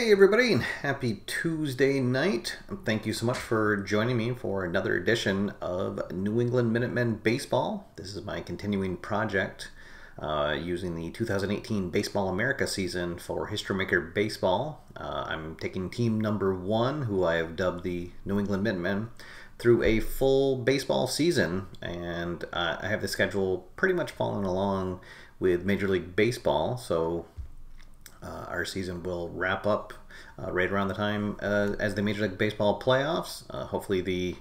Hey everybody, and happy Tuesday night. Thank you so much for joining me for another edition of New England Minutemen Baseball. This is my continuing project using the 2018 Baseball America season for History Maker Baseball. I'm taking team number 1, who I have dubbed the New England Minutemen, through a full baseball season, and I have the schedule pretty much following along with Major League Baseball, so our season will wrap up right around the time as the Major League Baseball playoffs. Hopefully the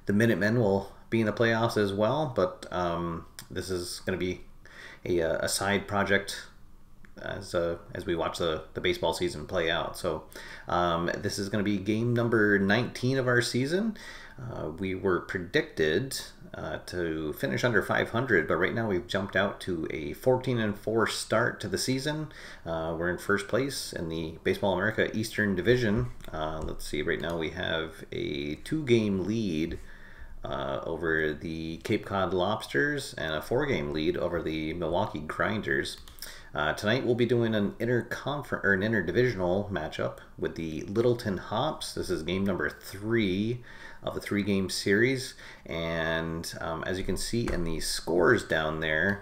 Minutemen will be in the playoffs as well, but this is going to be a side project as we watch the baseball season play out. So this is going to be game number 19 of our season. We were predicted to finish under 500, but right now we've jumped out to a 14-4 start to the season. We're in first place in the Baseball America Eastern Division. Let's see, right now we have a 2-game lead over the Cape Cod Lobsters and a 4-game lead over the Milwaukee Grinders. Tonight we'll be doing an inter-divisional matchup with the Littleton Hops. This is game number 3 of the 3-game series, and as you can see in the scores down there,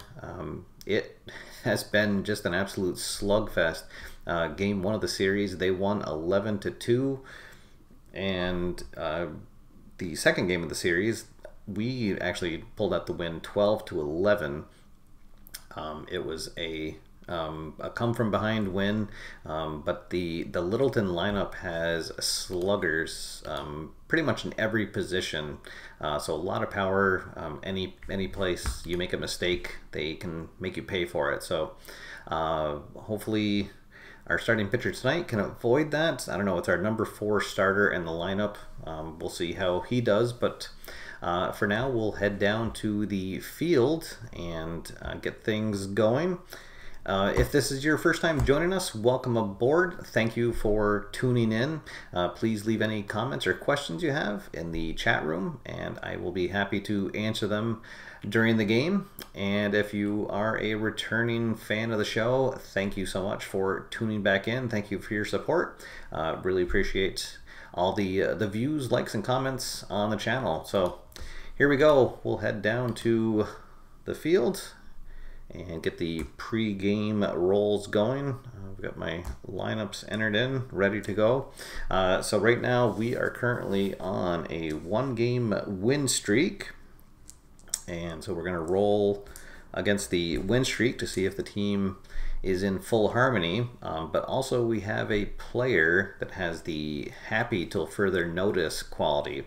it has been just an absolute slugfest. Game 1 of the series, they won 11-2, and the second game of the series, we actually pulled out the win 12-11. It was a come from behind win, but the Littleton lineup has sluggers pretty much in every position, so a lot of power. Any place you make a mistake, they can make you pay for it. So hopefully our starting pitcher tonight can avoid that. I don't know, it's our number 4 starter in the lineup. We'll see how he does, but for now we'll head down to the field and get things going. If this is your first time joining us, welcome aboard. Thank you for tuning in. Please leave any comments or questions you have in the chat room, and I will be happy to answer them during the game. And if you are a returning fan of the show, thank you so much for tuning back in. Thank you for your support. Really appreciate all the views, likes, and comments on the channel. So here we go. We'll head down to the field and get the pre-game rolls going. I've got my lineups entered in, ready to go. So right now we are currently on a 1-game win streak, and so we're going to roll against the win streak to see if the team is in full harmony. But also we have a player that has the happy till further notice quality.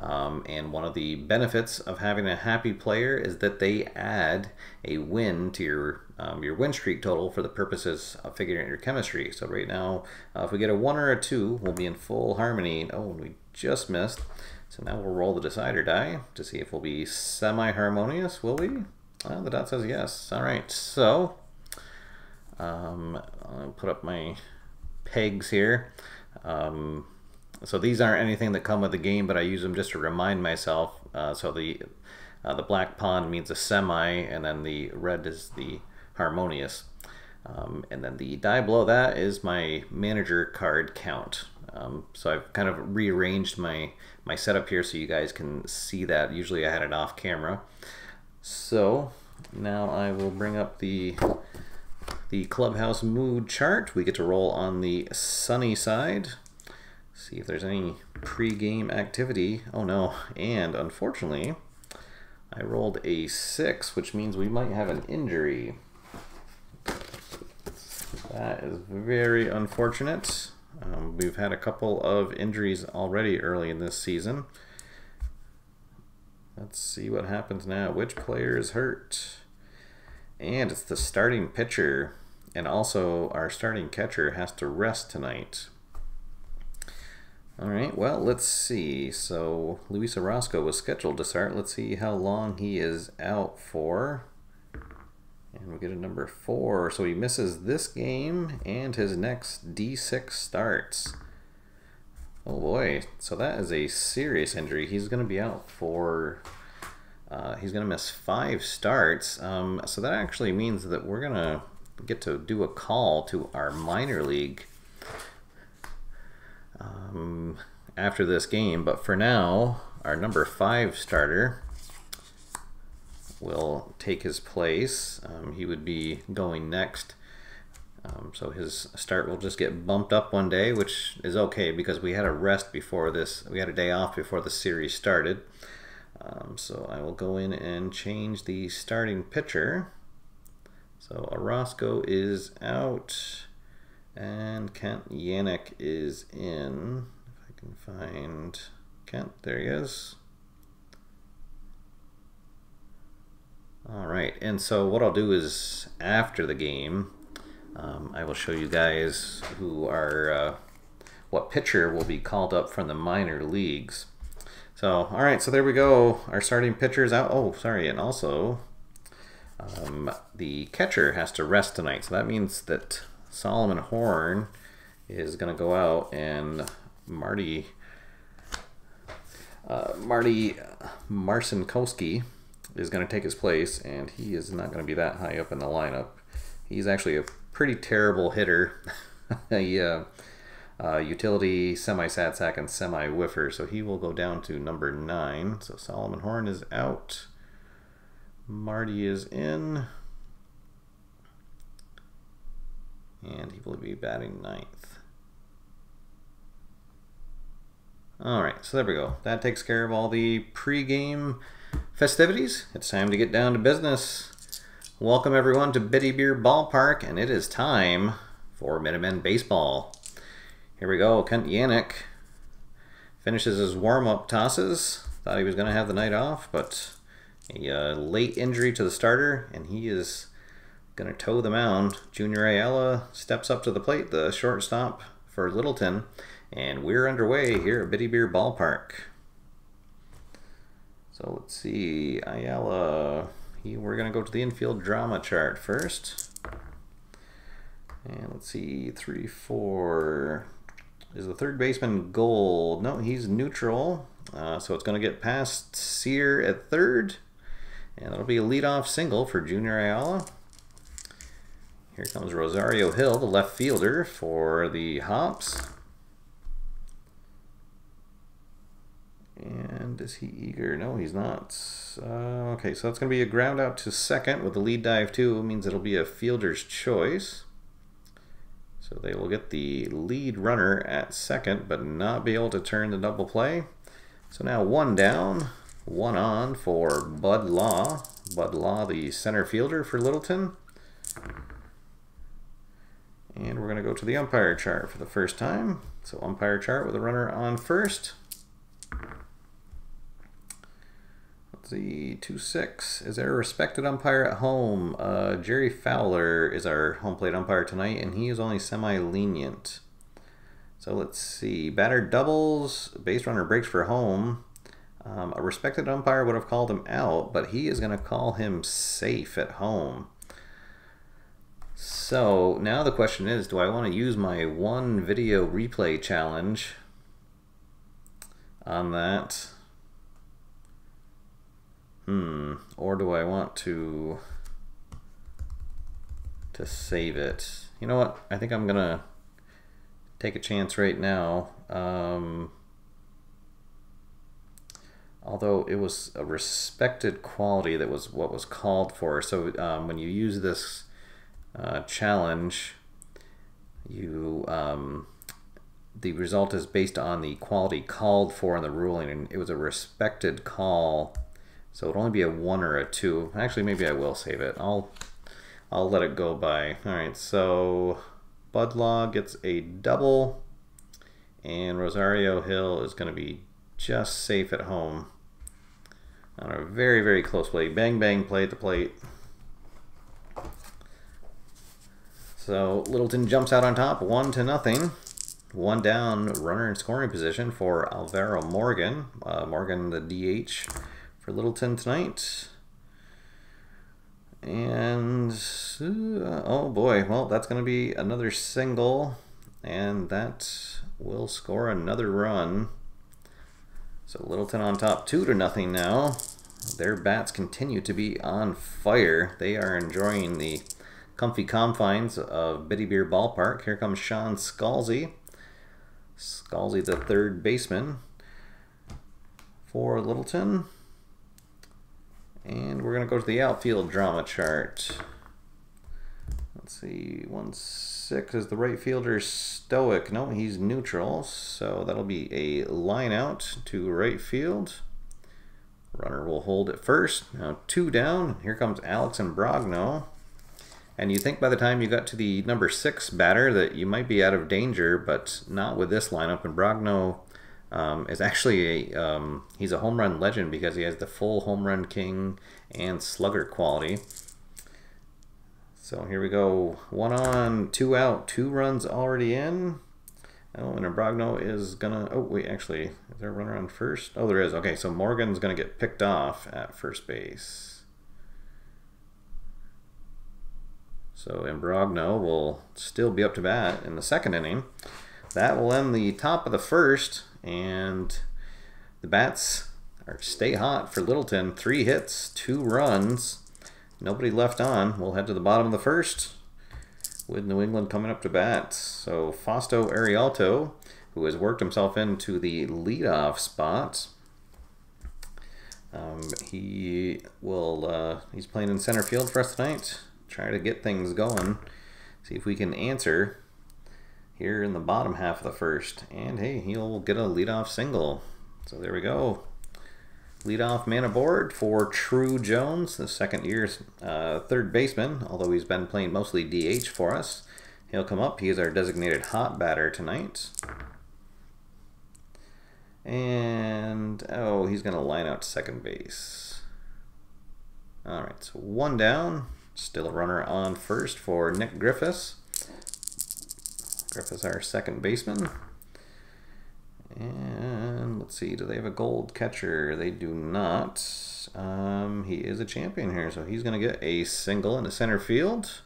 And one of the benefits of having a happy player is that they add a win to your win streak total for the purposes of figuring out your chemistry. So right now, if we get a 1 or a 2, we'll be in full harmony. Oh, we just missed. So now we'll roll the decider die to see if we'll be semi-harmonious. Will we? Well, the dot says yes. All right, so I'll put up my pegs here. So these aren't anything that come with the game, but I use them just to remind myself. So the black pawn means a semi, and then the red is the harmonious. And then the die below that is my manager card count. So I've kind of rearranged my setup here so you guys can see that. Usually I had it off camera. So now I will bring up the clubhouse mood chart. We get to roll on the sunny side. See if there's any pre-game activity. Oh no, and unfortunately I rolled a 6, which means we might have an injury. That is very unfortunate. We've had a couple of injuries already early in this season. Let's see what happens now. Which player is hurt? And it's the starting pitcher, and also our starting catcher has to rest tonight. All right, well, let's see. So Luis Orozco was scheduled to start. Let's see how long he is out for. And we'll get a number 4. So he misses this game and his next D6 starts. Oh boy, so that is a serious injury. He's going to be out for, he's going to miss 5 starts. So that actually means that we're going to get to do a call to our minor league after this game. But for now, our number 5 starter will take his place. He would be going next. So his start will just get bumped up one day, which is okay because we had a rest before this. We had a day off before the series started. So I will go in and change the starting pitcher. So Orozco is out and Kent Yannick is in. If I can find Kent, there he is. All right, and so what I'll do is after the game, I will show you guys who are what pitcher will be called up from the minor leagues. So, all right, so there we go. Our starting pitcher is out. Oh, sorry, and also the catcher has to rest tonight. So that means that Solomon Horn is going to go out, and Marty Marcinkowski is going to take his place, and he is not going to be that high up in the lineup. He's actually a pretty terrible hitter. A utility, semi-sad sack, and semi-whiffer, so he will go down to number 9. So Solomon Horn is out. Marty is in. And he will be batting 9th. Alright, so there we go. That takes care of all the pre-game festivities. It's time to get down to business. Welcome everyone to Bitty Beer Ballpark, and it is time for Minutemen Baseball. Here we go. Kent Yannick finishes his warm-up tosses. Thought he was going to have the night off, but a late injury to the starter, and he is going to toe the mound. Junior Ayala steps up to the plate, the shortstop for Littleton, and we're underway here at Bitty Beer Ballpark. So let's see, Ayala, we're going to go to the infield drama chart first. And let's see, 3-4. Is the third baseman gold? No, he's neutral. So it's going to get past Sear at third. And that'll be a leadoff single for Junior Ayala. Here comes Rosario Hill, the left fielder for the Hops. And is he eager? No, he's not. Okay, so that's going to be a ground out to second with the lead dive too. It means it'll be a fielder's choice. So they will get the lead runner at second, but not be able to turn the double play. So now 1 down, 1 on for Bud Law. Bud Law, the center fielder for Littleton. And we're going to go to the umpire chart for the first time. So umpire chart with a runner on first. The 2-6. Is there a respected umpire at home? Jerry Fowler is our home plate umpire tonight, and he is only semi-lenient. So let's see. Batter doubles, base runner breaks for home. A respected umpire would have called him out, but he is going to call him safe at home. So now the question is, do I want to use my 1 video replay challenge on that? Or do I want to save it? You know what? I think I'm gonna take a chance right now. Although it was a respected quality that was what was called for. So when you use this challenge, you the result is based on the quality called for in the ruling, and it was a respected call. So it'll only be a 1 or a 2. Actually, maybe I will save it. I'll let it go by. All right, so Bud Law gets a double, and Rosario Hill is going to be just safe at home on a very, very close play. Bang, bang, play at the plate. So Littleton jumps out on top, 1-0. 1 down, runner in scoring position for Alvaro Morgan. Morgan, the DH. For Littleton tonight. And oh boy, well, that's going to be another single, and that will score another run. So Littleton on top, 2-0 now. Their bats continue to be on fire. They are enjoying the comfy confines of Bitty Beer Ballpark. Here comes Sean Scalzi. Scalzi, the third baseman for Littleton. And we're going to go to the outfield drama chart. Let's see, 1-6 is the right fielder Stoic. No, he's neutral, so that'll be a line out to right field. Runner will hold at first. Now 2 down. Here comes Alex and Brogno. And you think by the time you got to the number 6 batter that you might be out of danger, but not with this lineup. And Brogno is actually he's a home run legend because he has the full home run king and slugger quality. So here we go. 1 on, 2 out, 2 runs already in. Oh, and Brogno is gonna. Oh wait, actually, is there a runner on first? Oh, there is. Okay, so Morgan's gonna get picked off at first base. So Brogno will still be up to bat in the second inning. That will end the top of the first, and the bats stay hot for Littleton. 3 hits, 2 runs, nobody left on. We'll head to the bottom of the first with New England coming up to bat. So Fausto Arialto, who has worked himself into the leadoff spot, he's playing in center field for us tonight. Try to get things going. See if we can answer here in the bottom half of the first. And hey, he'll get a leadoff single. So there we go. Leadoff man aboard for True Jones, the second year's third baseman, although he's been playing mostly DH for us. He'll come up. He is our designated hot batter tonight. And, oh, he's going to line out to second base. All right, so 1 down. Still a runner on first for Nick Griffiths. Griffiths, our second baseman. And let's see, do they have a gold catcher? They do not. He is a champion here, so he's going to get a single into center field.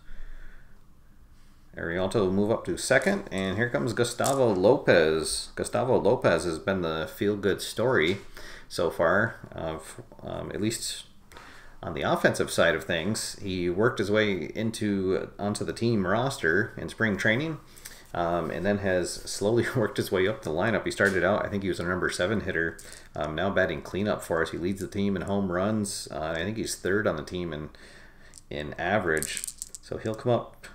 Arialto will move up to second, and here comes Gustavo Lopez. Gustavo Lopez has been the feel-good story so far, at least on the offensive side of things. He worked his way onto the team roster in spring training, and then has slowly worked his way up the lineup. He started out, I think he was a number 7 hitter, now batting cleanup for us. He leads the team in home runs. I think he's 3rd on the team in average. So he'll come up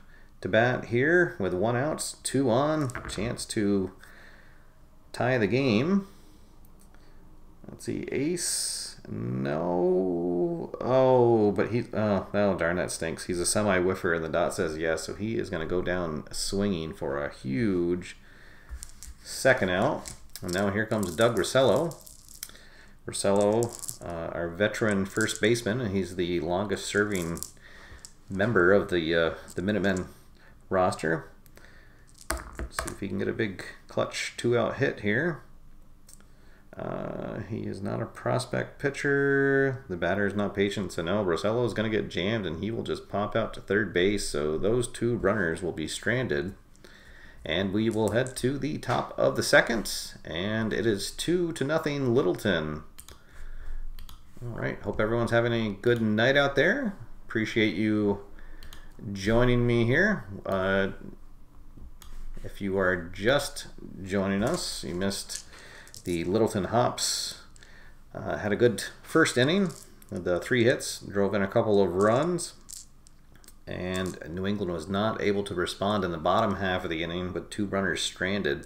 to bat here with 1 out, 2 on, chance to tie the game. Let's see, ace, no, oh, but he's, oh darn, that stinks. He's a semi-whiffer and the dot says yes, so he is going to go down swinging for a huge second out. And now here comes Doug Rossello. Rossello, our veteran first baseman, and he's the longest serving member of the Minutemen roster. Let's see if he can get a big clutch 2-out hit here. He is not a prospect pitcher. The batter is not patient, so no, Rossello is going to get jammed and he will just pop out to third base. So those 2 runners will be stranded. And we will head to the top of the second, and it is 2-0 Littleton. All right, hope everyone's having a good night out there. Appreciate you joining me here. If you are just joining us, you missed the Littleton Hops. Had a good first inning. The 3 hits, drove in a couple of runs, and New England was not able to respond in the bottom half of the inning with 2 runners stranded.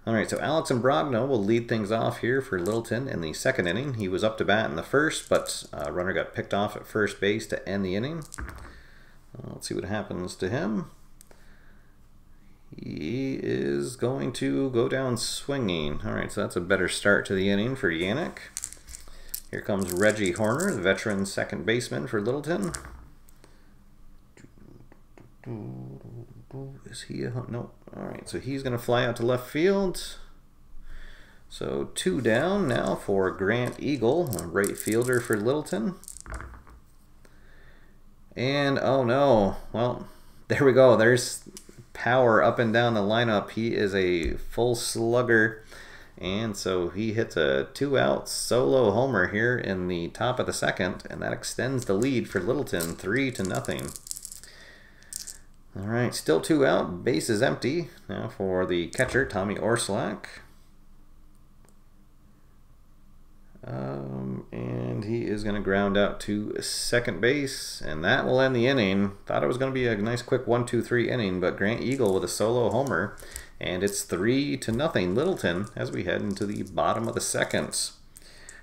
All right, so Alex and Brogno will lead things off here for Littleton in the second inning. He was up to bat in the first, but a runner got picked off at first base to end the inning. Let's see what happens to him. He is going to go down swinging. All right, so that's a better start to the inning for Yannick. Here comes Reggie Horner, the veteran second baseman for Littleton. Is he a... no. All right, so he's going to fly out to left field. So 2 down now for Grant Eagle, a right fielder for Littleton. And, oh no, well, there we go. There's power up and down the lineup. He is a full slugger, and so he hits a 2-out solo homer here in the top of the second, and that extends the lead for Littleton 3-0. All right, still 2 out, base is empty. Now for the catcher, Tommy Orslak. And he is going to ground out to second base, and that will end the inning. Thought it was going to be a nice quick 1-2-3 inning, but Grant Eagle with a solo homer, and it's 3-0 Littleton as we head into the bottom of the second.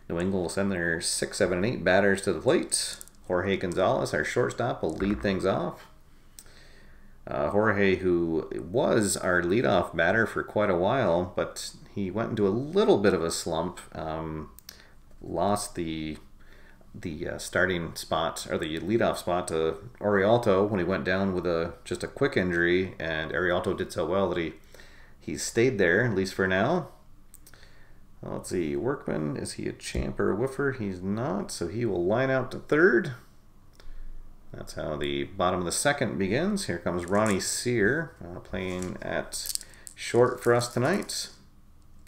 New England will send their 6, 7, and 8 batters to the plate. Jorge Gonzalez, our shortstop, will lead things off. Jorge, who was our leadoff batter for quite a while, but he went into a little bit of a slump. Lost the starting spot, or the leadoff spot, to Arialto when he went down with just a quick injury, and Arialto did so well that he stayed there, at least for now. Let's see, Workman, is he a champ or a whiffer? He's not, so he will line out to third. That's how the bottom of the second begins. Here comes Ronnie Sear playing at short for us tonight.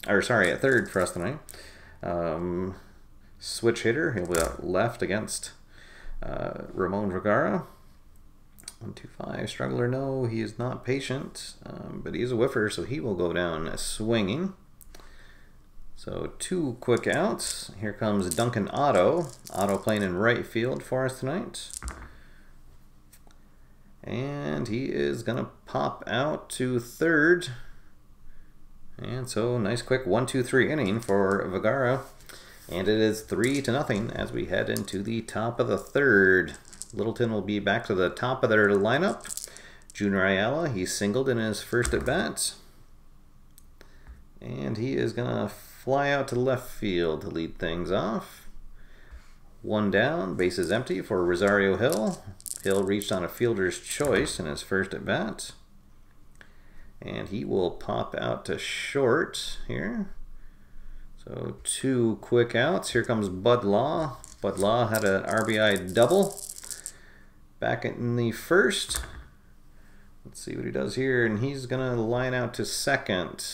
Or sorry, at third for us tonight. Switch hitter, he'll be left against Ramon Vergara. 1-2-5, struggler, no, he is not patient, but he is a whiffer, so he will go down swinging. So 2 quick outs. Here comes Duncan Otto. Otto playing in right field for us tonight. And he is going to pop out to third. And so nice quick 1-2-3 inning for Vergara. And it is 3-0 as we head into the top of the third. Littleton will be back to the top of their lineup. Junior Ayala, he singled in his first at bat. And he is going to fly out to left field to lead things off. 1 down, base is empty for Rosario Hill. Hill reached on a fielder's choice in his first at bat. And he will pop out to short here. So 2 quick outs. Here comes Bud Law. Bud Law had an RBI double back in the first. Let's see what he does here. And he's going to line out to second.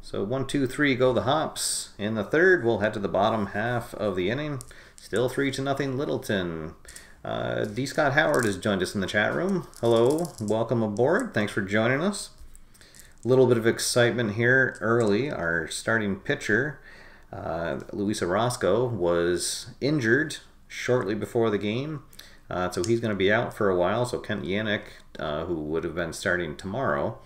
So 1, 2, 3 go the Hops. In the third, we'll head to the bottom half of the inning. Still 3-0 Littleton. D. Scott Howard has joined us in the chat room. Hello, welcome aboard. Thanks for joining us. A little bit of excitement here early. Our starting pitcher, Luis Orozco, was injured shortly before the game. So he's going to be out for a while. So Kent Yannick, who would have been starting tomorrow,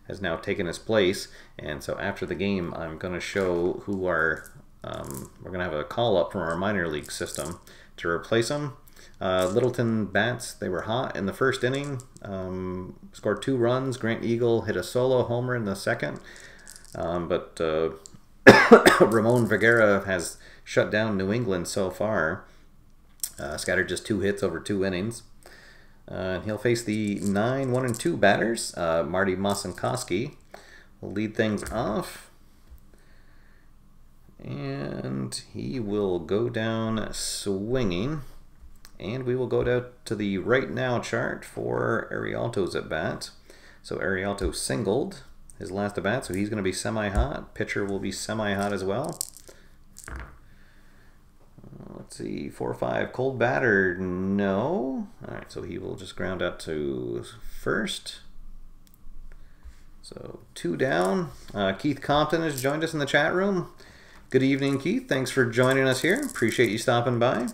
has now taken his place. And so after the game, I'm going to show who we're going to have a call up from our minor league system to replace him. Littleton bats, they were hot in the first inning. Scored 2 runs. Grant Eagle hit a solo homer in the second. But Ramon Vergara has shut down New England so far. Scattered just 2 hits over 2 innings. And he'll face the 9, 1, and 2 batters. Marty Mosinkoski will lead things off. And he will go down swinging. And we will go down to the right now chart for Arialto's at bat. So Arialto singled his last at bat, so he's going to be semi-hot. Pitcher will be semi-hot as well. Let's see, 4-5, cold batter, no. All right, so he will just ground out to first. So 2 down. Keith Compton has joined us in the chat room. Good evening, Keith. Thanks for joining us here. Appreciate you stopping by.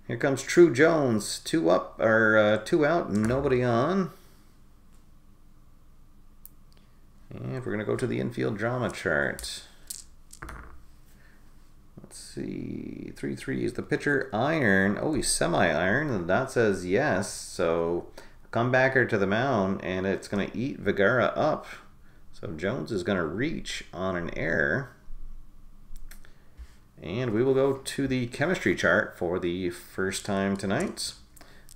Here comes True Jones. 2 up, or 2 out, nobody on. And we're going to go to the infield drama chart. Let's see, 3-3 is the pitcher. Iron, oh, he's semi-iron, and that says yes. So comebacker to the mound, and it's going to eat Vergara up. So Jones is going to reach on an error. And we will go to the chemistry chart for the first time tonight.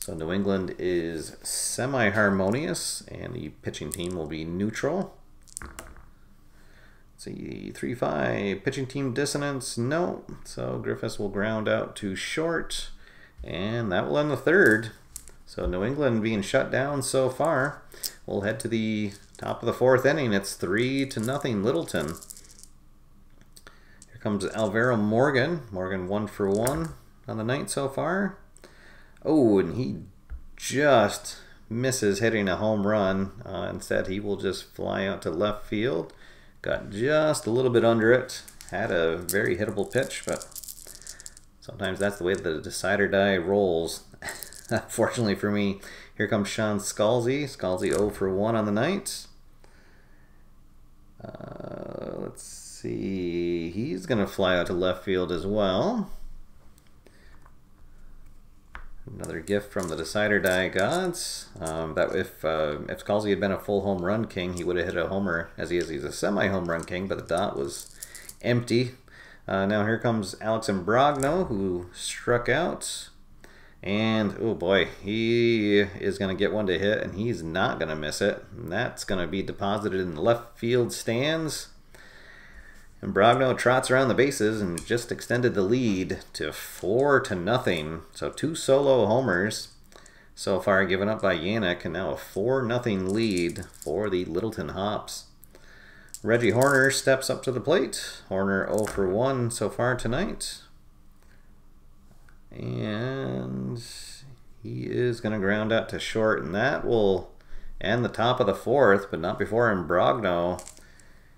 So New England is semi-harmonious, and the pitching team will be neutral. Let's see, 3-5, pitching team dissonance, no. So Griffiths will ground out to short, and that will end the third. So New England being shut down so far. We'll head to the top of the 4th inning. It's 3-0 Littleton. Here comes Alvaro Morgan. Morgan 1 for 1 on the night so far. Oh, and he just misses hitting a home run. Instead, he will just fly out to left field. Got just a little bit under it. Had a very hittable pitch, but sometimes that's the way the decider die rolls. Fortunately for me, here comes Sean Scalzi. Scalzi 0 for 1 on the night. Let's see. He's going to fly out to left field as well. Another gift from the decider die gods. That if Scalzi had been a full home run king, he would have hit a homer, as he is. He's a semi-home run king, but the dot was empty. Now here comes Alex Imbrogno, who struck out. And, oh boy, he is going to get one to hit, and he's not going to miss it. And that's going to be deposited in the left field stands. Imbrogno trots around the bases and just extended the lead to 4-0. So 2 solo homers so far given up by Yannick, and now a 4-0 lead for the Littleton Hops. Reggie Horner steps up to the plate. Horner 0 for 1 so far tonight. And he is going to ground out to short, and that will end the top of the 4th, but not before Imbrogno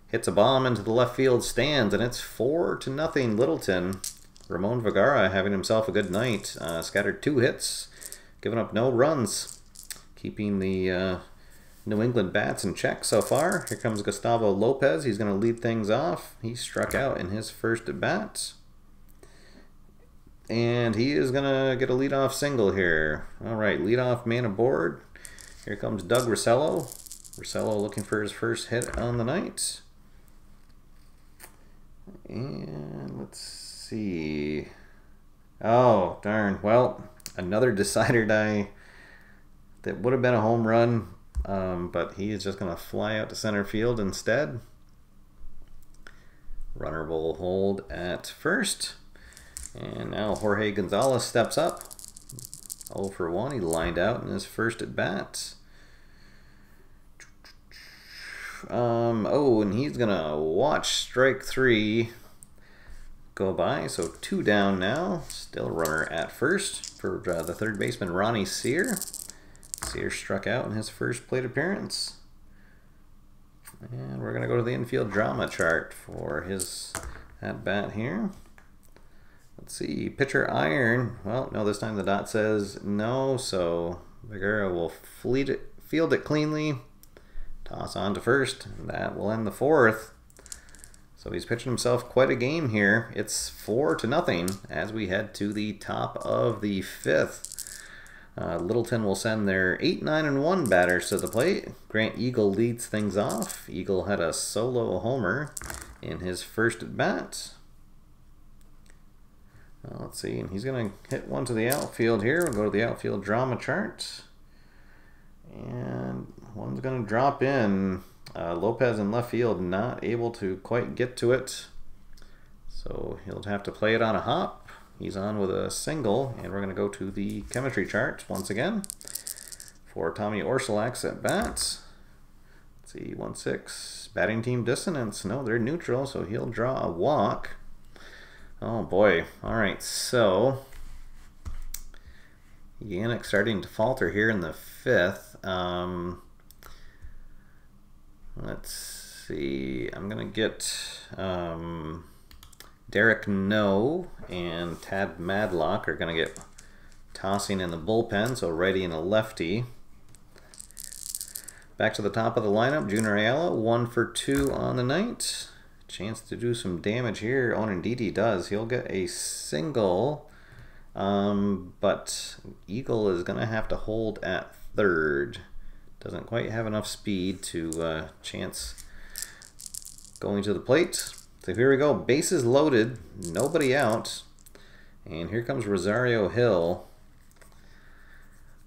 hits a bomb into the left field stands, and it's 4-0 Littleton. Ramon Vergara having himself a good night. Scattered 2 hits, giving up no runs, keeping the New England bats in check so far. Here comes Gustavo Lopez. He's going to lead things off. He struck out in his first at bat. And he is going to get a leadoff single here. All right, leadoff man aboard. Here comes Doug Rossello. Rossello looking for his first hit on the night. And let's see. Oh, darn. Well, another decider die that would have been a home run, but he is just going to fly out to center field instead. Runner will hold at first. And now Jorge Gonzalez steps up. 0 for 1. He lined out in his first at bat. Oh, and he's going to watch strike 3 go by. So 2 down now. Still runner at first for the third baseman, Ronnie Sear. Sear struck out in his first plate appearance. And we're going to go to the infield drama chart for his at bat here. Let's see, pitcher iron. Well, no, this time the dot says no, so Vergara will field it cleanly. Toss on to first, and that will end the 4th. So he's pitching himself quite a game here. It's 4-0 as we head to the top of the 5th. Littleton will send their 8, 9, and 1 batters to the plate. Grant Eagle leads things off. Eagle had a solo homer in his first at bat. Let's see, and he's going to hit one to the outfield here. We'll go to the outfield drama chart. And one's going to drop in. Lopez in left field not able to quite get to it. So he'll have to play it on a hop. He's on with a single, and we're going to go to the chemistry chart once again for Tommy Orsulak's at bats. Let's see, 1-6. Batting team dissonance. No, they're neutral, so he'll draw a walk. Oh boy. All right, so Yannick starting to falter here in the 5th. Let's see. I'm going to get Derek No and Tad Madlock are going to get tossing in the bullpen, so righty and a lefty. Back to the top of the lineup, Junior Ayala, 1 for 2 on the night. Chance to do some damage here. Oh, indeed he does. He'll get a single, but Eagle is going to have to hold at third. Doesn't quite have enough speed to chance going to the plate. So here we go. Bases loaded. Nobody out. And here comes Rosario Hill.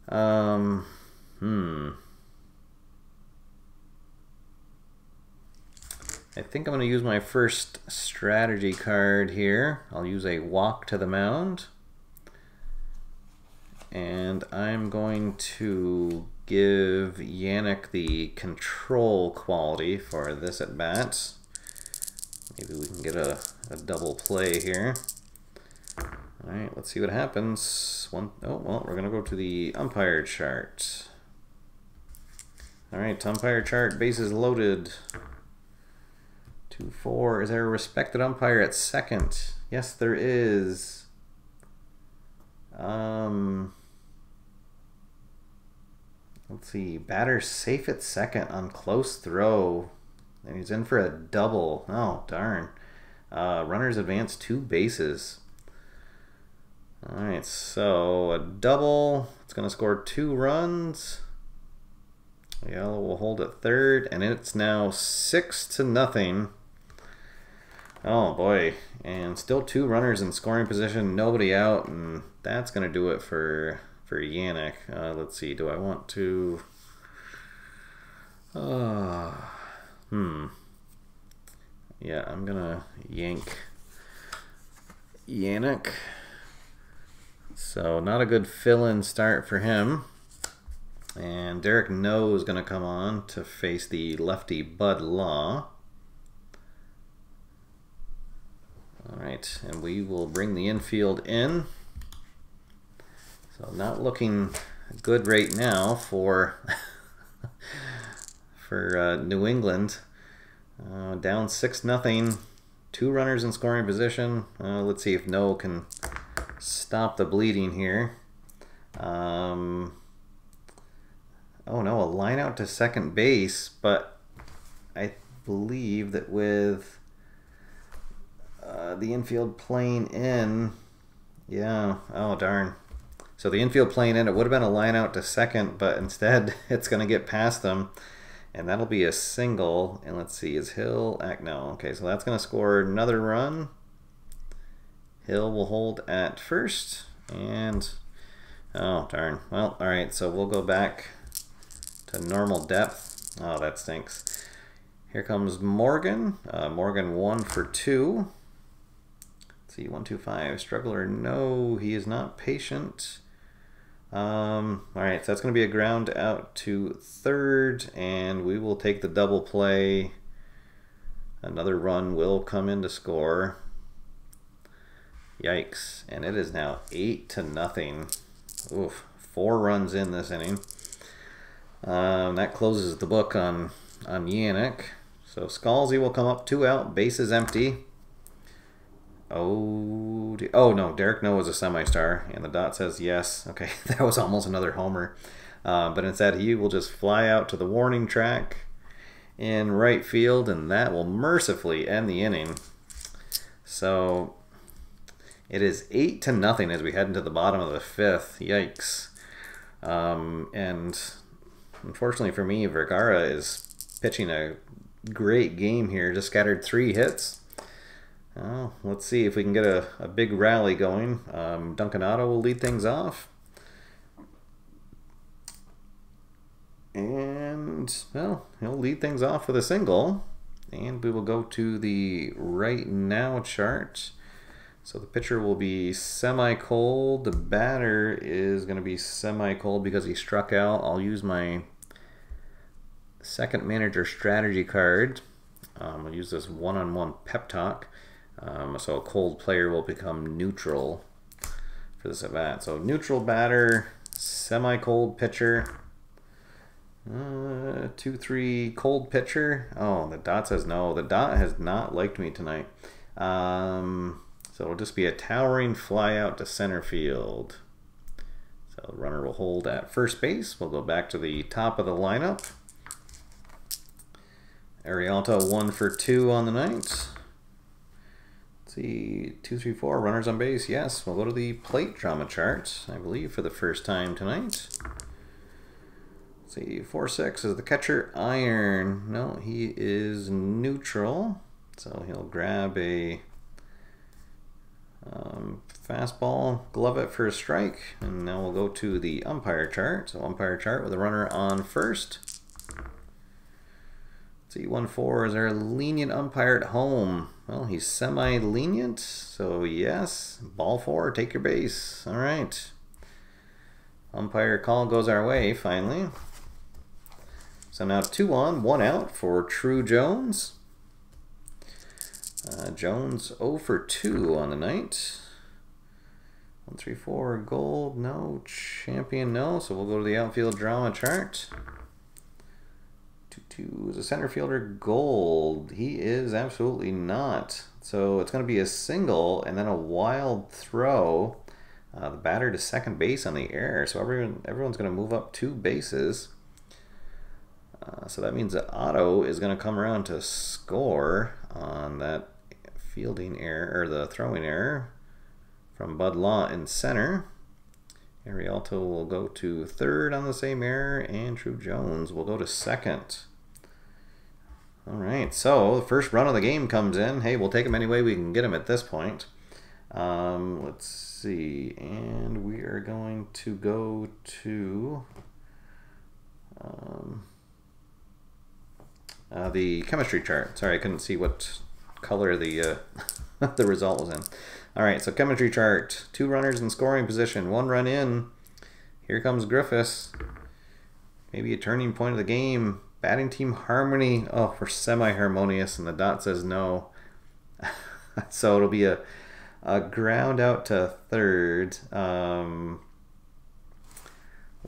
I think I'm going to use my first strategy card here. I'll use a walk to the mound. And I'm going to give Yannick the control quality for this at bat. Maybe we can get a double play here. Alright, let's see what happens. Oh, well, we're going to go to the umpire chart. All right, umpire chart, bases loaded. 2-4. Is there a respected umpire at second? Yes, there is. Let's see. Batter safe at second on close throw. And he's in for a double. Oh, darn. Runners advance 2 bases. All right, so a double. It's going to score 2 runs. Yellow will hold at third, and it's now 6-0. Oh boy, and still 2 runners in scoring position, nobody out, and that's going to do it for Yannick. Let's see, do I want to... Yeah, I'm going to yank Yannick. So not a good fill-in start for him. And Derek No is going to come on to face the lefty Bud Law. All right, and we will bring the infield in. So not looking good right now for New England. Down 6-0. 2 runners in scoring position. Let's see if No can stop the bleeding here. Oh no, a line out to second base, but I believe that with the infield playing in, yeah, oh darn. So the infield playing in, it would have been a line out to second, but instead it's going to get past them, and that'll be a single. And let's see, is Hill, no, okay, so that's going to score another run. Hill will hold at first, and, oh darn, well, all right, so we'll go back to normal depth. Oh, that stinks. Here comes Morgan. Morgan 1 for 2. Let's see, 1-2-5. Struggler, no, he is not patient. All right, so that's going to be a ground out to third, and we will take the double play. Another run will come in to score. Yikes, and it is now 8-0. Oof, 4 runs in this inning. That closes the book on Yannick. So Scalzi will come up, 2 out, bases empty. Oh no, Derek No is a semi-star, and the dot says yes. Okay, that was almost another homer. But instead, he will just fly out to the warning track in right field, and that will mercifully end the inning. So it is 8-0 as we head into the bottom of the 5th. Yikes. And unfortunately for me, Vergara is pitching a great game here. Just scattered 3 hits. Let's see if we can get a big rally going. Duncan Otto will lead things off. And, well, he'll lead things off with a single. And we will go to the right now chart. So the pitcher will be semi-cold. The batter is going to be semi-cold because he struck out. I'll use my second manager strategy card. I'll use this one-on-one pep talk. So a cold player will become neutral for this at bat. So neutral batter, semi-cold pitcher. 2-3 cold pitcher. Oh, the dot says no. The dot has not liked me tonight. So it'll just be a towering fly out to center field. So the runner will hold at first base. We'll go back to the top of the lineup. Arialta 1 for 2 on the night. Let's see, 2, 3, 4 runners on base. Yes, we'll go to the plate drama chart, I believe, for the first time tonight. Let's see, 4-6 is the catcher. Iron. No, he is neutral. So he'll grab a fastball, glove it for a strike, and now we'll go to the umpire chart. So umpire chart with a runner on first. Let's see, 1-4, is there a lenient umpire at home? Well, he's semi-lenient, so yes. Ball 4, take your base. All right. Umpire call goes our way, finally. So now 2 on, 1 out for True Jones. Jones 0 for 2 on the night. 1, 3, 4, gold, no. Champion, no. So we'll go to the outfield drama chart. Is a center fielder gold? He is absolutely not. So it's going to be a single and then a wild throw. The batter to second base on the air. So everyone's going to move up 2 bases. So that means that Otto is going to come around to score on that fielding error, or the throwing error from Bud Law in center. Arialto will go to third on the same error, and True Jones will go to second. All right, so the first run of the game comes in. Hey, we'll take him any way we can get him at this point. Let's see, and we are going to go to the chemistry chart. Sorry, I couldn't see what color the the result was in. All right, so chemistry chart. 2 runners in scoring position. 1 run in. Here comes Griffiths. Maybe a turning point of the game. Batting team harmony. Oh, we're semi-harmonious, and the dot says no. So it'll be a ground out to third. Let's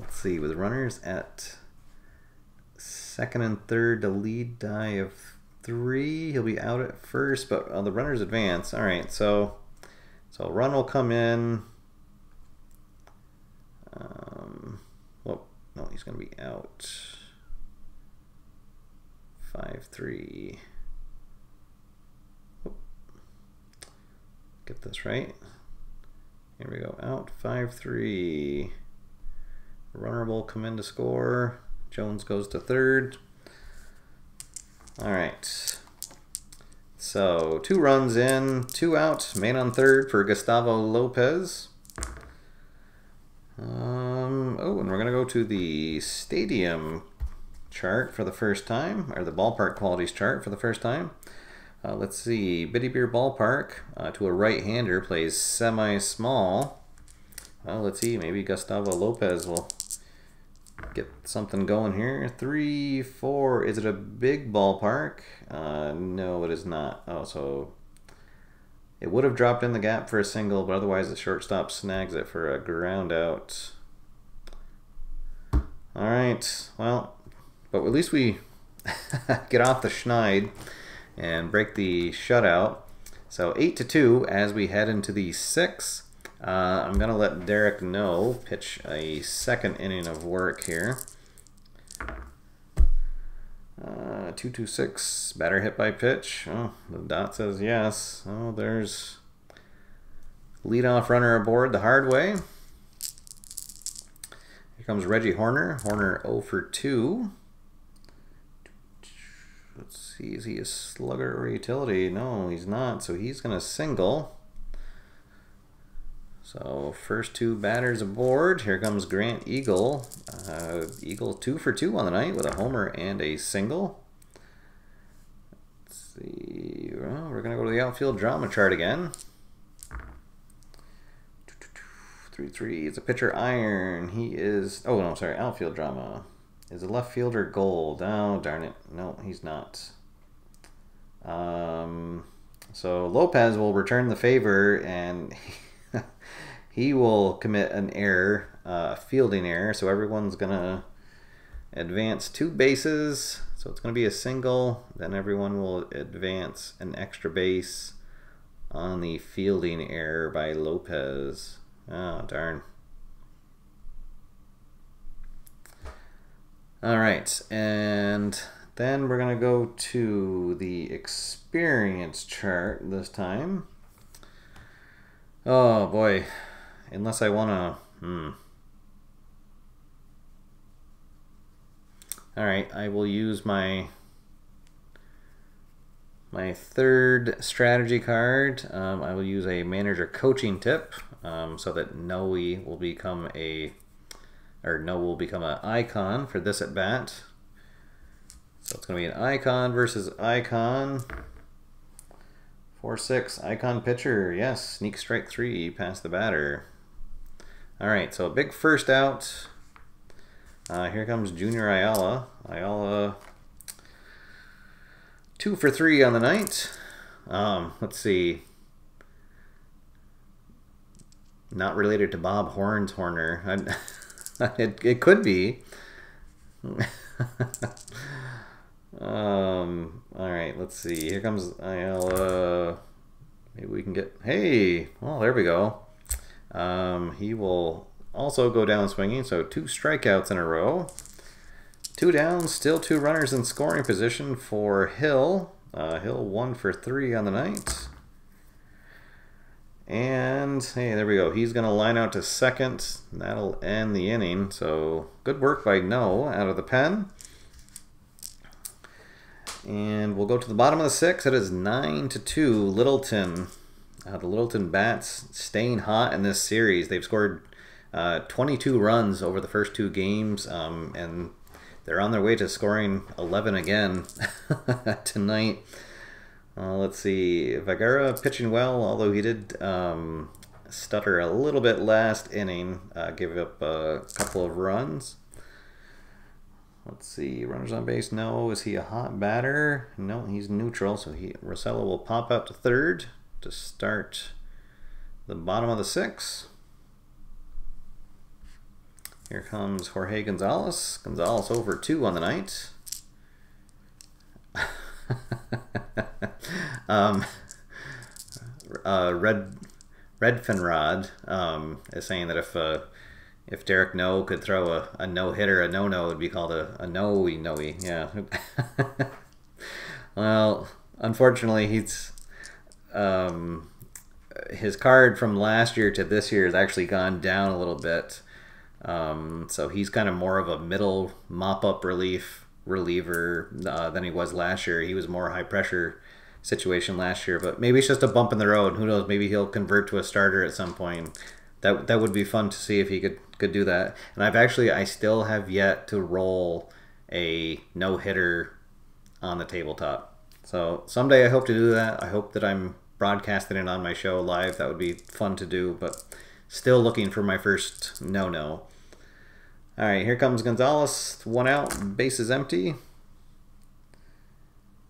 see, with runners at second and third, the lead die of 3. He'll be out at first, but the runners advance. All right, so a run will come in. Oh, no, he's going to be out. 5-3. Get this right. Here we go. Out 5-3. Runner will come in to score. Jones goes to third. All right. So 2 runs in, 2 out, man on third for Gustavo Lopez. Oh, and we're going to go to the stadium chart for the first time, or the ballpark qualities chart for the first time. Let's see, Bitty Beer Ballpark to a right-hander plays semi-small. Well, let's see, maybe Gustavo Lopez will get something going here. 3-4. Is it a big ballpark? No, it is not. Oh, so it would have dropped in the gap for a single, but otherwise the shortstop snags it for a ground out. All right. Well, but at least we get off the schneid and break the shutout. So 8-2 as we head into the 6th. I'm going to let Derek know, pitch a 2nd inning of work here. 2-2-6, batter hit by pitch. Oh, the dot says yes. Oh, there's leadoff runner aboard the hard way. Here comes Reggie Horner. Horner 0 for 2. Let's see, is he a slugger or utility? No, he's not, so he's going to single. So first 2 batters aboard. Here comes Grant Eagle. Eagle 2 for 2 on the night with a homer and a single. Let's see. Well, we're going to go to the outfield drama chart again. 3-3. It's a pitcher iron. He is... Oh, no, sorry. Outfield drama. Is a left fielder gold? Oh, darn it. No, he's not. So Lopez will return the favor, and he will commit an error, a fielding error. So everyone's going to advance 2 bases. So it's going to be a single. Then everyone will advance an extra base on the fielding error by Lopez. Oh, darn. All right, and then we're going to go to the experience chart this time. Oh, boy. Unless I want to... All right, I will use my 3rd strategy card. I will use a manager coaching tip so that Noe will become an icon for this at bat. So it's going to be an icon versus icon. 4-6 icon pitcher. Yes, sneak strike 3 past the batter. All right, so a big first out. Here comes Junior Ayala. Ayala 2 for 3 on the night. Let's see. Not related to Bob Horn's Horner. It could be. All right, let's see. Here comes maybe we can get. Hey, well, there we go. He will also go down swinging. So 2 strikeouts in a row. 2 down, still 2 runners in scoring position for Hill. Hill 1 for 3 on the night. And hey, there we go. He's going to line out to second. That'll end the inning. So good work by No out of the pen. And we'll go to the bottom of the 6th. It is 9-2 Littleton. The Littleton Bats staying hot in this series. They've scored 22 runs over the first 2 games, and they're on their way to scoring 11 again tonight. Let's see. Vergara pitching well, although he did stutter a little bit last inning, gave up a couple of runs. Let's see. Runners on base, no. Is he a hot batter? No, he's neutral, so Rosella will pop out to third to start the bottom of the 6th. Here comes Jorge Gonzalez. Gonzalez over 2 on the night. Red Finrod is saying that if Derek No could throw a no-hitter, a no-no would be called a no-y. Yeah. Well, unfortunately, his card from last year to this year has actually gone down a little bit. So he's kind of more of a middle mop-up reliever than he was last year. He was more high-pressure situation last year, but maybe it's just a bump in the road. Who knows? Maybe he'll convert to a starter at some point. That would be fun to see if he could do that. And I still have yet to roll a no-hitter on the tabletop. So someday I hope to do that. I hope that I'm broadcasting it on my show live. That would be fun to do, but still looking for my first no-no. All right, here comes Gonzalez. 1 out, base is empty.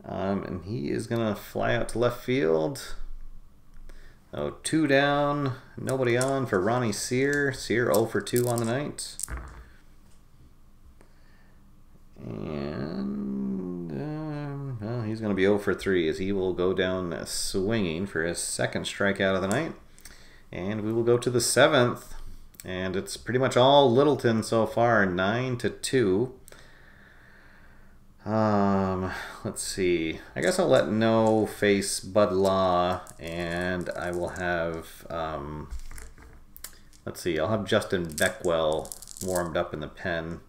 And he is going to fly out to left field. Oh, 2 down, nobody on for Ronnie Sear. Sear 0 for 2 on the night. And well, he's going to be 0 for 3 as he will go down swinging for his 2nd strikeout of the night. And we will go to the 7th. And it's pretty much all Littleton so far, 9-2. Let's see. I guess I'll let No face Bud Law, and I will have, let's see, I'll have Justin Beckwell warmed up in the pen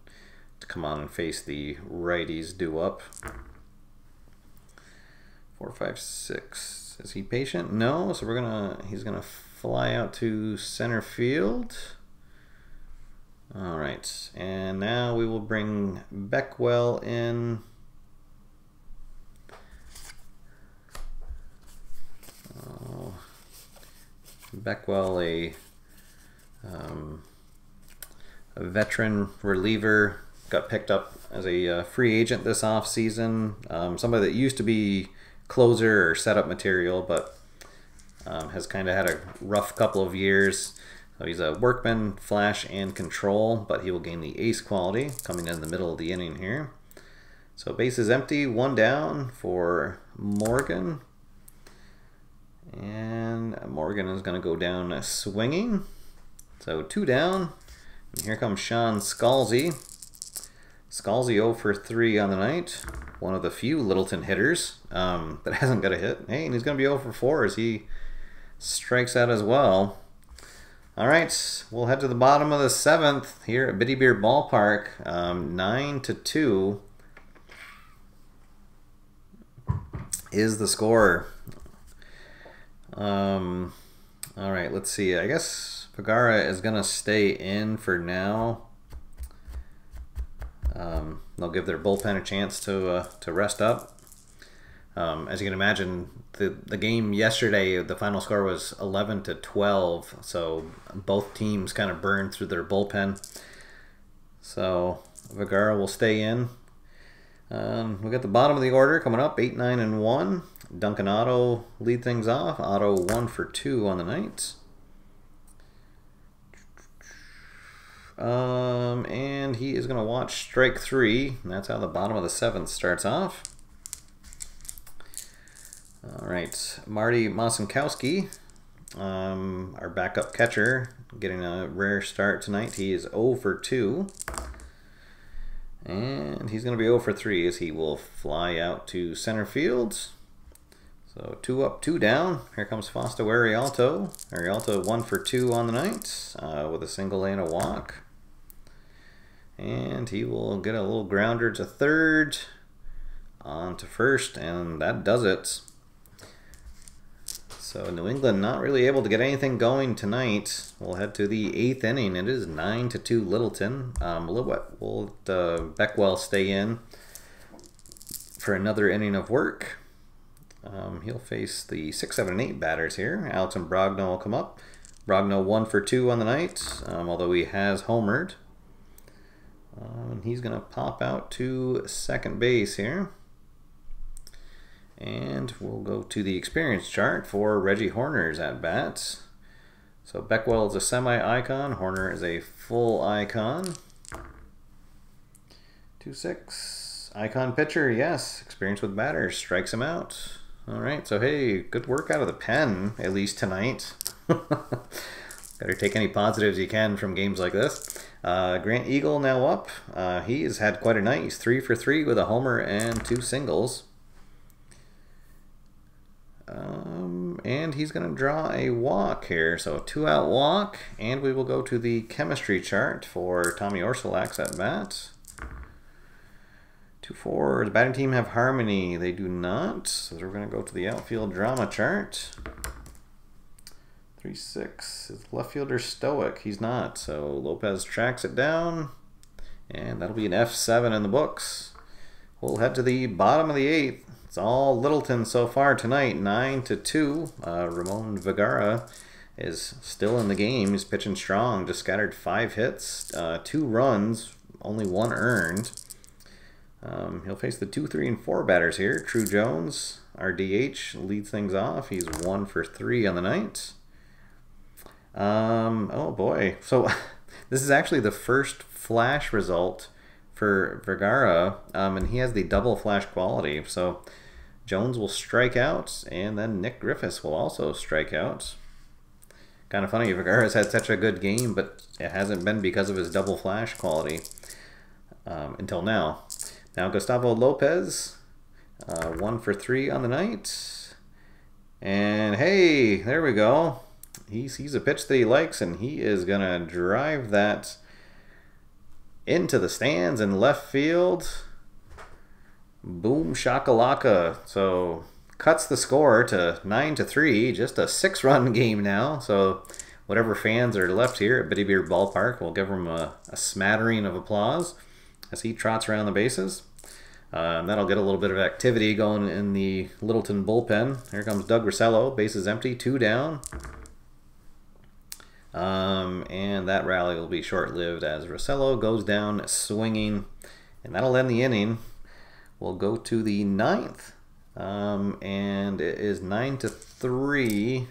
to come on and face the righties due up. 4, 5, 6. Is he patient? No, so he's gonna fly out to center field. All right, and now we will bring Beckwell in. Beckwell, a veteran reliever, got picked up as a free agent this offseason. Somebody that used to be closer or setup material, but has kind of had a rough couple of years. So he's a workman, flash, and control, but he will gain the ace quality coming in the middle of the inning here. So base is empty, 1 down for Morgan. And Morgan is going to go down swinging. So 2 down. And here comes Sean Scalzi. Scalzi 0 for 3 on the night. One of the few Littleton hitters that hasn't got a hit. Hey, and he's going to be 0 for 4 as he strikes out as well. All right, we'll head to the bottom of the 7th here at Bitty Beer Ballpark. 9-2 is the score. All right, let's see. I guess Vergara is going to stay in for now. They'll give their bullpen a chance to rest up. As you can imagine, the game yesterday, the final score was 11-12, so both teams kind of burned through their bullpen. So Vergara will stay in. We got the bottom of the order coming up, 8, 9, and 1. Duncan Otto lead things off. Otto 1 for 2 on the night. And he is going to watch strike 3. And that's how the bottom of the 7th starts off. All right, Marty Mosenkowski, our backup catcher, getting a rare start tonight. He is 0 for 2. And he's going to be 0 for 3 as he will fly out to center field. So 2 up, 2 down. Here comes Fausto Arialto. Arialto 1 for 2 on the night with a single and a walk. And he will get a little grounder to third, on to first, and that does it. So New England not really able to get anything going tonight. We'll head to the 8th inning. It is 9-2 Littleton. Will Beckwell stay in for another inning of work. He'll face the 6, 7, and 8 batters here. Alex and Brogno will come up. Brogno 1 for 2 on the night, although he has homered. And he's going to pop out to second base here. And we'll go to the experience chart for Reggie Horner's at bat. So Beckwell is a semi-icon. Horner is a full icon. 2-6. Icon pitcher, yes. Experience with batters. Strikes him out. All right, so hey, good work out of the pen, at least tonight. Better take any positives you can from games like this. Grant Eagle now up. He has had quite a night. He's 3 for 3 with a homer and 2 singles. And he's going to draw a walk here. So a 2-out walk. And we will go to the chemistry chart for Tommy Orsulak's at bat. 2-4. The batting team have harmony. They do not. So we're going to go to the outfield drama chart. 3-6. Is the left fielder stoic? He's not. So Lopez tracks it down. And that'll be an F7 in the books. We'll head to the bottom of the 8th. It's all Littleton so far tonight, 9-2. Ramon Vergara is still in the game. He's pitching strong. Just scattered 5 hits, 2 runs, only 1 earned. He'll face the 2, 3, and 4 batters here. True Jones, our DH, leads things off. He's 1 for 3 on the night. Oh boy. So this is actually the first flash result for Vergara, and he has the double flash quality. So Jones will strike out, and then Nick Griffiths will also strike out. Kind of funny, Vergara's had such a good game, but it hasn't been because of his double flash quality until now. Now Gustavo Lopez, 1 for 3 on the night. And hey, there we go. He sees a pitch that he likes, and he is going to drive that into the stands in left field. Boom shakalaka. So cuts the score to 9-3. Just a 6-run game now. So whatever fans are left here at Bitty Beer Ballpark, we'll give him a smattering of applause as he trots around the bases. That'll get a little bit of activity going in the Littleton bullpen. Here comes Doug Rossello. Bases empty. 2 down. And that rally will be short-lived as Rossello goes down swinging, and that'll end the inning. We'll go to the 9th, and it is 9-3.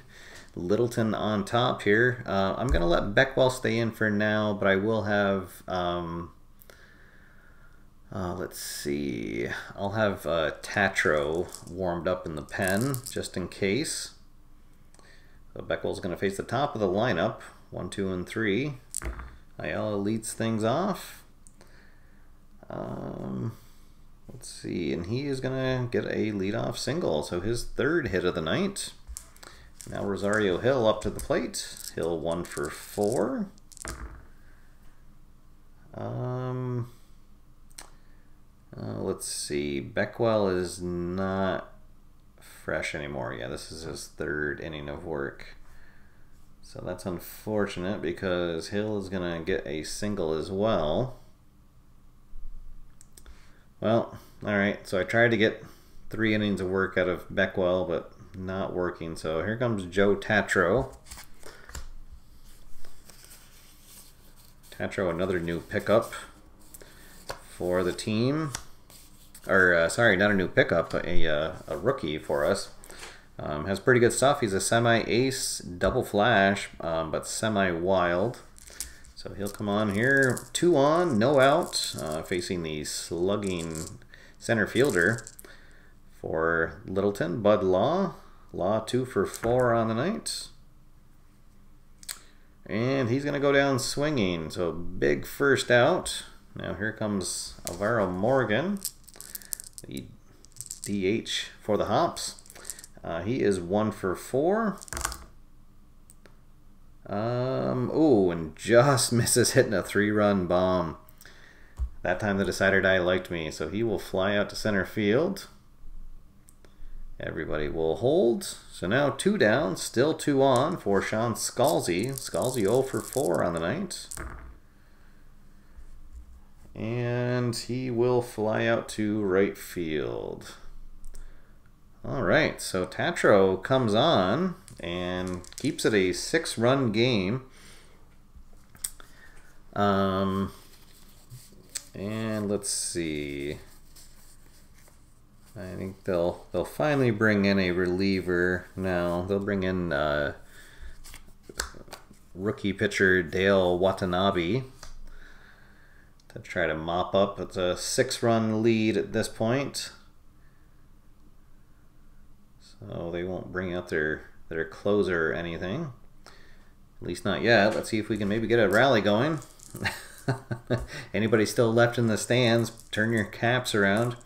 Littleton on top here. I'm going to let Beckwell stay in for now, but I will have, let's see, I'll have Tatro warmed up in the pen just in case. So Beckwell's going to face the top of the lineup, 1, 2, and 3. Ayala leads things off. Let's see, and he is going to get a leadoff single, so his 3rd hit of the night. Now Rosario Hill up to the plate. Hill 1 for 4. Let's see, Beckwell is not fresh anymore. Yeah, this is his 3rd inning of work. So that's unfortunate because Hill is going to get a single as well. Well, alright, so I tried to get 3 innings of work out of Beckwell, but not working. So here comes Joe Tatro. Tatro, another new pickup for the team. Or, sorry, not a new pickup, but a rookie for us. Has pretty good stuff. He's a semi-ace, double flash, but semi-wild. So he'll come on here. 2 on, no out, facing the slugging center fielder For Littleton, Bud Law. Law 2 for 4 on the night. And he's going to go down swinging. So big first out. Now here comes Alvaro Morgan, the DH for the Hops. He is 1 for 4. Oh, and just misses hitting a 3-run bomb. That time the decider die liked me, so he will fly out to center field. Everybody will hold. So now 2 down, still 2 on for Sean Scalzi. Scalzi 0 for 4 on the night. And he will fly out to right field. All right, so Tatro comes on and keeps it a 6-run game. And let's see. I think they'll finally bring in a reliever now. They'll bring in rookie pitcher Dale Watanabe to try to mop up. It's a 6-run lead at this point. So they won't bring out their closer or anything. At least not yet. Let's see if we can maybe get a rally going. Anybody still left in the stands, turn your caps around.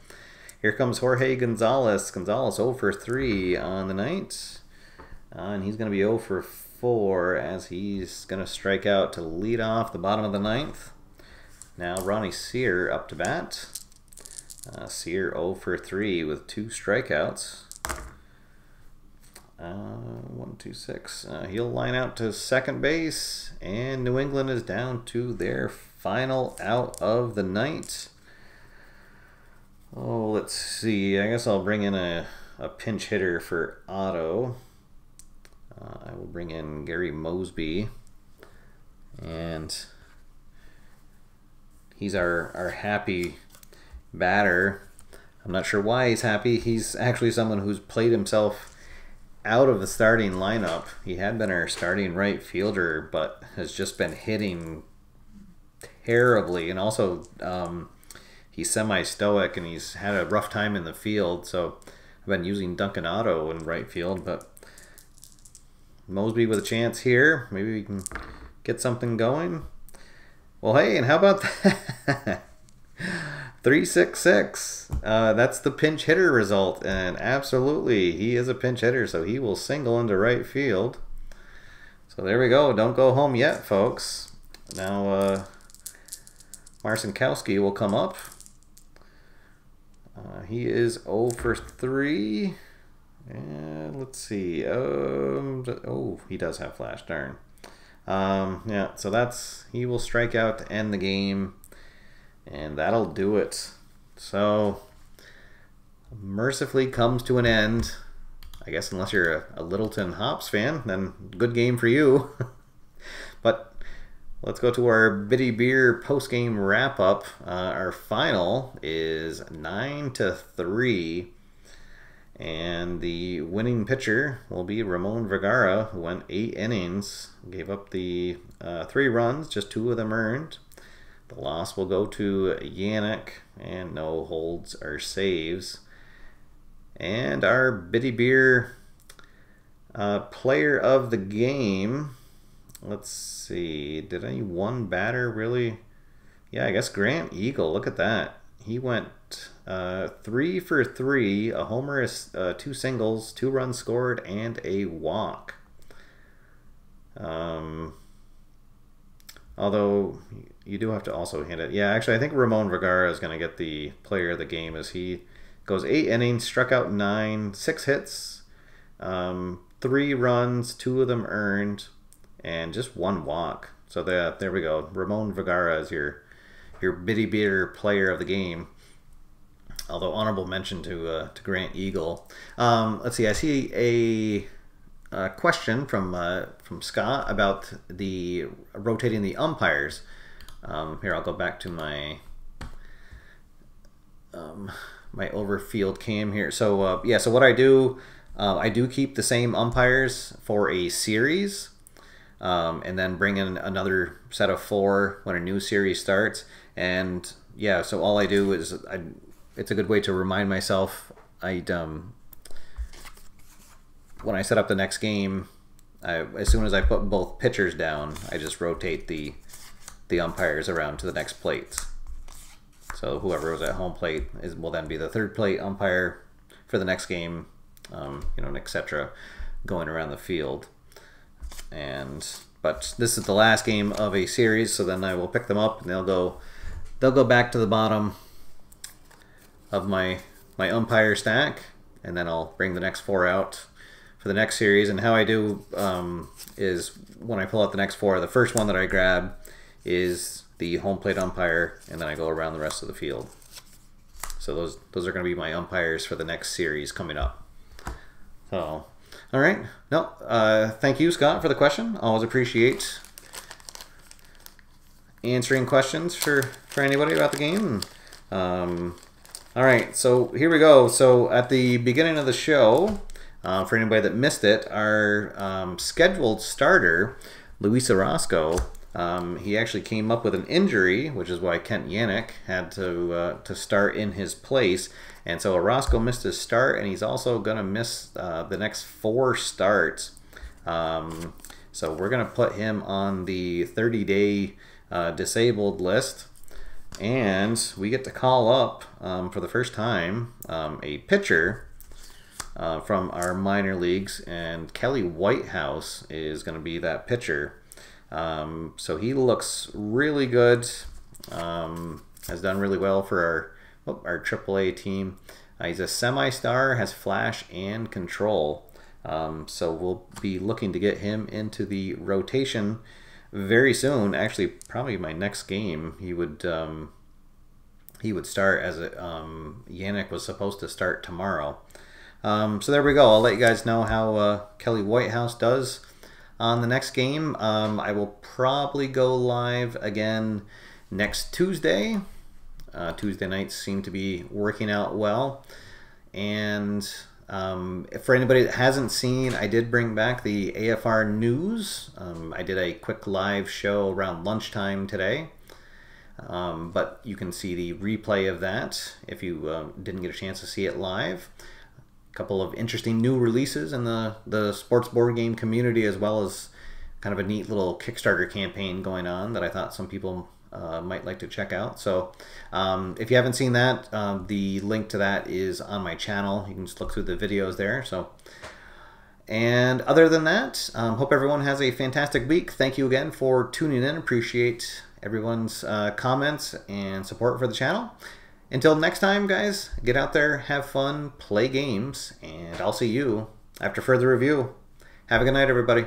Here comes Jorge Gonzalez. Gonzalez 0 for 3 on the night. And he's going to be 0 for 4 as he's going to strike out to lead off the bottom of the 9th. Now Ronnie Sear up to bat. Sear 0 for 3 with 2 strikeouts. 1, 2, 6. He'll line out to second base, and New England is down to their final out of the night. Oh, let's see. I guess I'll bring in a pinch hitter for Otto. I will bring in Gary Mosby, and he's our happy batter. I'm not sure why he's happy. He's actually someone who's played himself out of the starting lineup. He had been our starting right fielder, but has just been hitting terribly. And also, he's semi-stoic, and he's had a rough time in the field. So I've been using Duncan Otto in right field, but Mosby with a chance here. Maybe we can get something going. Well, hey, and how about that? 366. That's the pinch hitter result, and absolutely he is a pinch hitter, so he will single into right field. So there we go. Don't go home yet, folks. Now Marcinkowski will come up. He is 0 for 3. And let's see. Oh, he does have flash. Darn. Yeah, so he will strike out to end the game. And that'll do it. So, mercifully comes to an end. I guess unless you're a Littleton Hops fan, then good game for you. But let's go to our Bitty Beer post-game wrap-up. Our final is 9-3. And the winning pitcher will be Ramon Vergara, who went 8 innings. Gave up the 3 runs, just 2 of them earned. The loss will go to Yannick, and no holds or saves. And our Bitty Beer player of the game, let's see, did any one batter really? Yeah, I guess Grant Eagle, look at that. He went 3 for 3, a homer, 2 singles, 2 runs scored, and a walk. Although you do have to also hit it. Yeah, actually, I think Ramon Vergara is going to get the player of the game as he goes 8 innings, struck out 9, 6 hits, 3 runs, 2 of them earned, and just 1 walk. So there we go. Ramon Vergara is your Bitty Beer player of the game. Although honorable mention to Grant Eagle. Let's see. I see a question from Scott about the rotating the umpires. Here, I'll go back to my my overfield cam here. So yeah, so what I do keep the same umpires for a series, and then bring in another set of 4 when a new series starts. And yeah, so all I do is it's a good way to remind myself when I set up the next game, as soon as I put both pitchers down, I just rotate the umpires around to the next plates. So whoever was at home plate will then be the third plate umpire for the next game, you know, etc., going around the field. But this is the last game of a series, so then I will pick them up and they'll go back to the bottom of my umpire stack, and then I'll bring the next 4 out for the next series. And how I do is when I pull out the next 4, the first one that I grab is the home plate umpire, and then I go around the rest of the field. So those are going to be my umpires for the next series coming up. So, all right. No, thank you, Scott, for the question. Always appreciate answering questions for anybody about the game. All right, so here we go. So at the beginning of the show, for anybody that missed it, our scheduled starter, Luis Orozco, he actually came up with an injury, which is why Kent Yannick had to start in his place. And so Orozco missed his start, and he's also going to miss the next 4 starts. So we're going to put him on the 30-day disabled list. And we get to call up, for the first time, a pitcher from our minor leagues. And Kelly Whitehouse is going to be that pitcher. So he looks really good, has done really well for our AAA team. He's a semi-star, has flash and control. So we'll be looking to get him into the rotation very soon. Actually, probably my next game, he would start, as Yannick was supposed to start tomorrow. So there we go. I'll let you guys know how Kelly Whitehouse does on the next game. I will probably go live again next Tuesday. Tuesday nights seem to be working out well. And for anybody that hasn't seen, I did bring back the AFR news. I did a quick live show around lunchtime today. But you can see the replay of that if you didn't get a chance to see it live. A couple of interesting new releases in the sports board game community, as well as kind of a neat little Kickstarter campaign going on that I thought some people might like to check out. So if you haven't seen that, the link to that is on my channel. You can just look through the videos there. So, and other than that, hope everyone has a fantastic week. Thank you again for tuning in. Appreciate everyone's comments and support for the channel. Until next time, guys, get out there, have fun, play games, and I'll see you after further review. Have a good night, everybody.